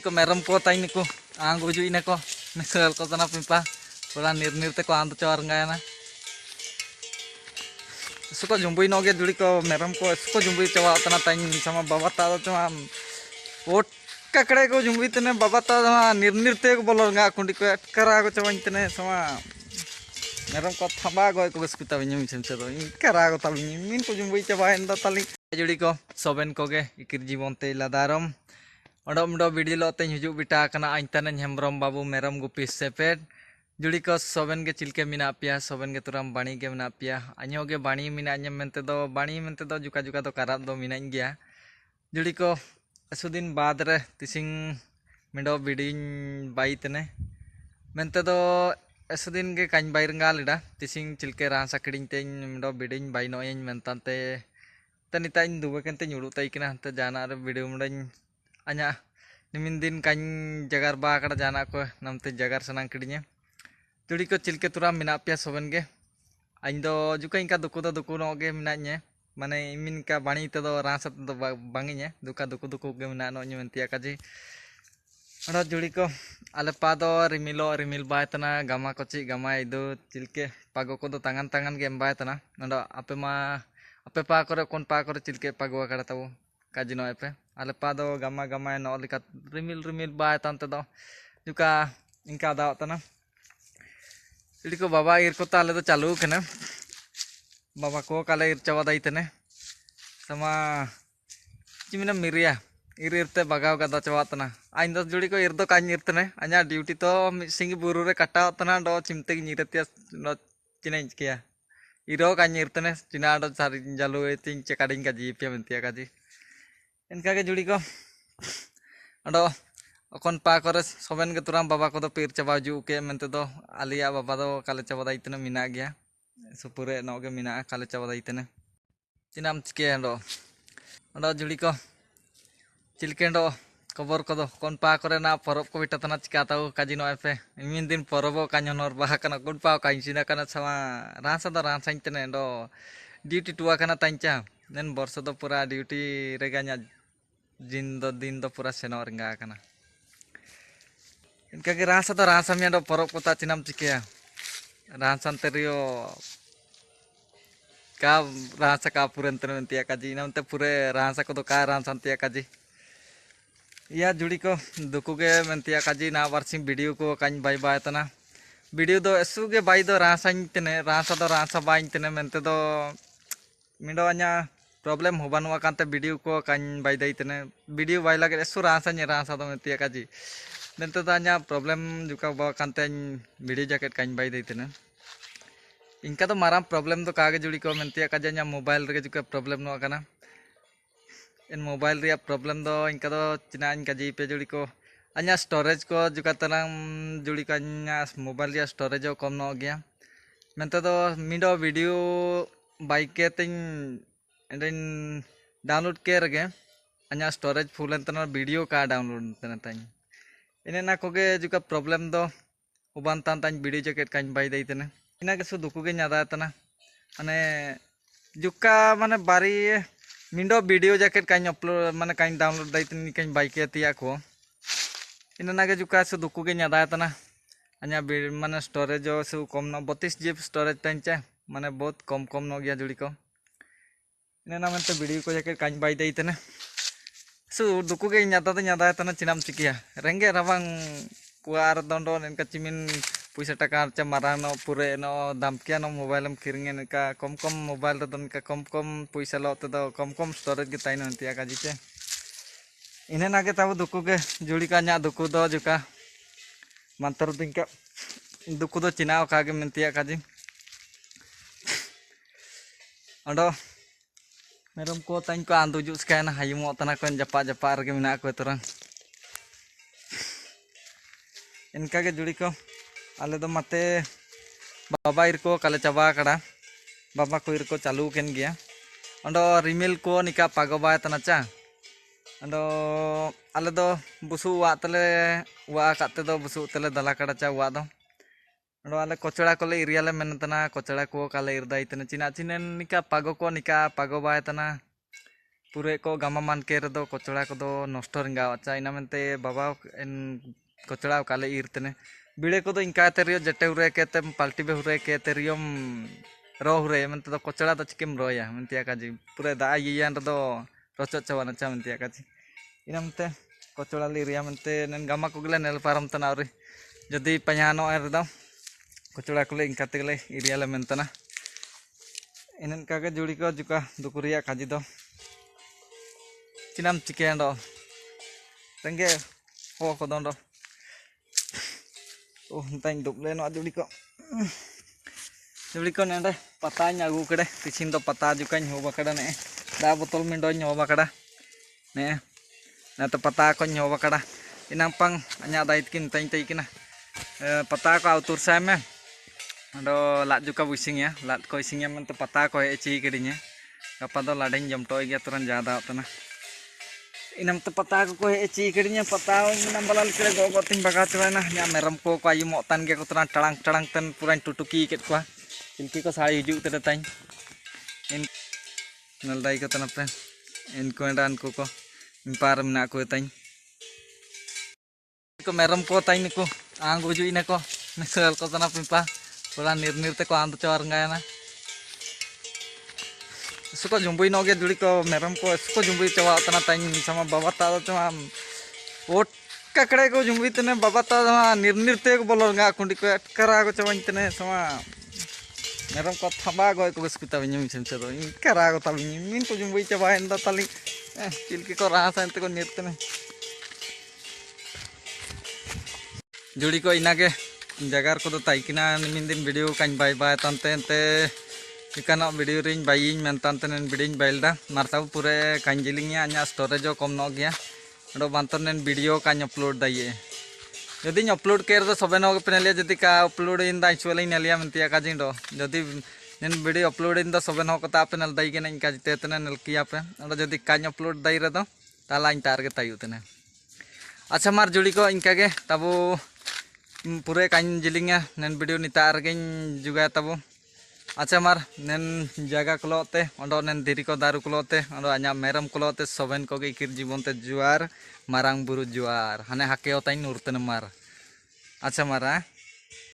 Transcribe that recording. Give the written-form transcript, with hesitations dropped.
को मेरम को ताइन को आंग बुजु इन को निकल को तना पिपा पूरा निर्निर ते को आंद चवर ना इसको जुम्बुई नोगे जुड़ी को मेरम को इसको जुम्बुई चवा तना ताइन sama बाबा ता चमा ओट ककड़े को जुम्बुई तने बाबा ता निर्निर ते को बोलो nga कुंडी को करा को चवा तने sama मेरम को थबा गय को बस कुता बिनी मिसम से तो करा को तब मिन को जुम्बुई चवा इन ताली जुड़ी को सोबेन को गे इकिर जीवन ते लादारम ओडम डो वीडियो लोते हिजु बिटा कना आइंतन हेम्ब्रम बाबू मेरम गुपी सेपेट जुड़ी को सोबेन के चिलके मिना पिया सोबेन के तुरम बाणी के मिना पिया अन्यो के बाणी मिना अन्य मेंते दो जुका जुका तो कराब दो मिना गया जुड़ी को असुदिन बाद रे तिसिंग मिडो बिडिन बाई तने मेंते दो असुदिन के काइन बाइरंगा लिडा तिसिंग चिलके रासा किडिंग ते मिडो बिडिन बाई नो इन मेंतांते तनिता इन दुबे केंते nyudu tai kina te jana रे वीडियो मुडन अन्या निमिन दिन काइन जगार बा कड़ा जाना को नमते जगार सनांग किडिnya जुड़ी को चिलके तुरा मिना पिया सोबेन गे आइन दो जुका इनका दुकु नो गे मिनाnye माने इमिन का बाणी ते दो रासा ते दो बांगिnya दुकु गे मिना नो मेंतिया काजी अड़ा जुड़ी को आले पा दो रिमिल बाय तना गामा कोची गामा इदो चिलके पागो को दो tangan गे बाय तना नडो आपे पा करे कोन पा करे चिलके पागवा कड़ा तबो काजी नो एपे आले पा दो गामा नो लिका रिमिल बाय तांते दो जुका इनका दाव तना जुड़ी को बाबा इर को ताले तो चालू कने बाबा को काले इर चवा दाई तने sama चिमिना मिरिया इरते बगाव गदा चवा तना आइन दो जुड़ी को इर दो कान इर तने अन्या ड्यूटी तो सिंगी बुरु रे कटाव तना दो चिमते निरतिया नो चिना किया इरो कान इर तने चिना दो सारी जालू तिंग चेकाडिंग का जीपिया मेंतिया काजी इनका के जुड़ी को अडो अकन पा करे सोबेन के तुराम बाबा को दो पीर चबा जू के मेंते दो आलिया बाबा दो काले चबा दाई तने मिना गया सुपुरे नोगे मिना काले चबा दाई तने चिनाम चिके अंडो अंडो जुड़ी को चिलके अंडो खबर को दो कोन पा करे ना परब को बिटा तना चिका ताऊ काजी नो एपे इमिन दिन परबो कान्यो नोर बाहा कना कोन पा काइसिना कना sama रासा दो रासा तने अंडो ड्यूटी टुआ कना तांचा नेन वर्ष दो पूरा ड्यूटी रेगाnya दिन दो पूरा सेनो रंगा कना इनका के रासा में दो परब को ता चिनाम चिके रासा तेरियो का रासा का पुरंतन मेंतिया काजी नमते पूरे रासा को दो का रासा तिया काजी या जुड़ी को दुकु के मेंतिया काजी ना वारसिंग वीडियो को काइन बाय तना वीडियो दो एसु के बाई दो रासा दो रासा बाई तने मेंते दो मिडो अन्या प्रॉब्लम हो बानुआ कांते वीडियो को काइन बाई दई तने वीडियो बाई लगे एसु रासा दो मेंतिया काजी मेंते दो अन्या प्रॉब्लम जुका बा कांते वीडियो जैकेट काइन बाई दई तने इनका तो मारा प्रॉब्लम तो कागे जुड़ी को मेंतिया काजे न्या मोबाइल रे जुका प्रॉब्लम नो काना इन मोबाइल रे प्रॉब्लम दो इनका तो चिना इनका जी पे जुड़ी को अन्या स्टोरेज को जुका तरंग जुड़ी का अन्या मोबाइल रे स्टोरेज कम नो गया मेंते तो मिडो वीडियो बाइक के तिन एंडन डाउनलोड के रगे अन्या स्टोरेज फुल एंतना वीडियो का डाउनलोड तना ताइन इने ना कोगे जुका प्रॉब्लम दो उबान तान वीडियो जैकेट काइन बाई दई तने इना के सु दुकु के न्यादा तना माने जुका माने बारी मिंडो वीडियो जैकेट काइन अपलोड माने काइन डाउनलोड दई तने काइन बाई के तिया को इना ना के जुका सु दुकु के न्यादा तना अन्या माने स्टोरेज सु कम नो 32 GB स्टोरेज तांचा माने बहुत कम नो गया जुड़ी को इना ना मेंते वीडियो को जैकेट काइन बाई दई तने सु दुकु के न्यादा तना चिनाम चिकिया रेंगे राबांग कुआर दंडो इनका चिमिन पैसा टाका चा मारा नो पूरे नो दाम किया नो मोबाइल हम किरिंगे इनका कम मोबाइल रे इनका कम पैसा लो ते दो कम स्टोरेज के ताइन हंतिया काजी चे इने ना के ताबो दुकु के जुड़ी का न्या दुकु दो जुका मंतर दिनका दुकु दो चिनाव कागे मेंतिया काजी अंडो मेरम को ताइन को आंदो जुस काना हायुमो तना को जपा रे मिना को तुरंग इनका के जुड़ी को आले दो मते बाबा इर को काले चबा कड़ा बाबा को इर को चालू केन गया अंडो रिमिल को निका पागोबा तना चा अंडो आले दो बुसु वा तले वा काते दो बुसु तले दला कड़ा चा वा दो अंडो आले कोचड़ा कोले इरियाले मेन तना कोचड़ा को काले इर दाई तना चिना चिनेन निका पागो बा तना पूरे को गमामान के रेदो कोचड़ा को नष्ट रेंगा अच्छा इना मेनते बाबा एन कोचड़ा काले इरतने बिड़े को इंका तेरियो जटे हुरे केते पाल्टी बे हुरे के तेरियम रो हुरे मेनते कोचड़ा तो चिकेम रोया मेनतिया काजी पूरे दा येयान रेदो रोचो चवाना चा मेनतिया काजी इना मेनते कोचड़ा लिरिया मेनते नेन गमा को गले नेल पारम तनावरी जदि पኛनो रेदो कोचड़ा को इंका तेगले इरियाले मेनतना इनन कागे जुड़ी को जुका दुकुरिया काजी दो चिनाम चिकेन दो तंगे हो को दोंडो ताई दुबले नो जुड़ी को नेंडे पता आगू कड़े तिचिन दो पता जुकाኝ होबा कड़ा ने दा बोतल मिंडोኝ होबा कड़ा ने ना तो पता को होबा कड़ा इनाम पंग अन्या दाइत किन ताई ताई किना पता को आउतुर साय में अडो लाट जुका बुसिंग या लाट को इसिंग या मन तो पता को एची कड़िnya गपा दो लाडेñ जमटोय गया तुरन ज्यादा होतना इनम तो पता को एची कड़िnya पता इनम बलाल कड़े गो तिन बगा चवाना या मेरम को आयुमो तान के को तुरन टड़ांग टड़ांग तन पूरा टुटुकी केट को चिलकी को साड़ी हिजू ते ताई इन नलदाई को तना पे इनको एंडान को इम्पार मना को ताई को मेरम को ताई को आंग बुजु इने को मिसल को तना पिपा पूरा निर्निर ते को आंद चवार गायना इसको जुम्बुई नोगे जुड़ी को मेरम को इसको जुम्बुई चवा तना ताई sama बाबा ता चमा ओट ककड़े को जुम्बुई तने बाबा ता निर्निर ते को बोलर गा कुंडी को करा को चवाñ तने sama मेरम को थबा गो को बस कुता बिᱧ मिछम से दो करा को ता बिᱧ मिन को जुम्बुई चवा एंदा ताली चिलकी को रहा सा को निर्तने जुड़ी को इनागे जगार को ताइकिना मिन दिन वीडियो काñ बाय बाय तंते इकाना वीडियो रिंग बाइंग मेंतानतन वीडियो बाइलदा मारताव पूरे कांजिलिंग या स्टोरेज कम नो गया अडो बांतन वीडियो काñ अपलोड दाइए यदि अपलोड केर दो सबे नो पेनलिया जदि का अपलोड इन दा चुले नेलिया मेंतिया काजिं दो जदि नेन वीडियो अपलोड इन दा सबे नो कता पेनल दाइ के नन का जते तने नल किया पे अडो जदि काñ अपलोड दाइ रे दो ताला इन टारगेट तायु तने अच्छा मार जुड़ी को इनका के तबो पूरे कांजिलिंग नेन वीडियो नितार के जुगा तबो अच्छा मार नेन जगह कलोते ओंडो नेन धीरी को दारू कलोते ओंडो अन्या मेरम कलोते सोबेन को इकिर जीवन ते जुआर मारांग बुरु जुआर हाने हाके ताई नूरतन मार अच्छा मारा